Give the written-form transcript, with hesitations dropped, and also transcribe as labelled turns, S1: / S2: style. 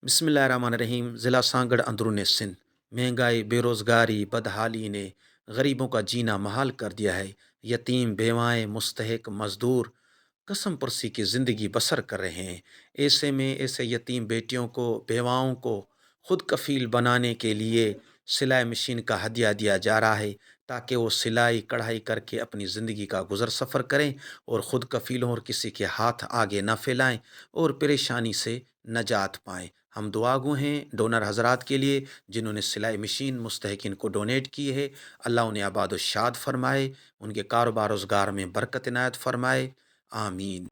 S1: بسم اللہ الرحمن الرحیم۔ ضلع سانگڑ اندرون سندھ مہنگائی، بے روزگاری، بدحالی نے غریبوں کا جینا محال کر دیا ہے۔ یتیم، بیوائیں، مستحق مزدور قسم پرسی کی زندگی بسر کر رہے ہیں۔ ایسے میں ایسے یتیم بیٹیوں کو، بیواؤں کو خود کفیل بنانے کے لیے سلائی مشین کا ہدیہ دیا جا رہا ہے تاکہ وہ سلائی کڑھائی کر کے اپنی زندگی کا گزر سفر کریں اور خود کفیل ہوں اور کسی کے ہاتھ آگے نہ پھیلائیں اور پریشانی سے نجات پائیں۔ ہم دعا گو ہیں ڈونر حضرات کے لیے جنہوں نے سلائی مشین مستحقین کو ڈونیٹ کی ہے۔ اللہ انہیں آباد و شاد فرمائے، ان کے کاروبار روزگار میں برکت عنایت فرمائے، آمین۔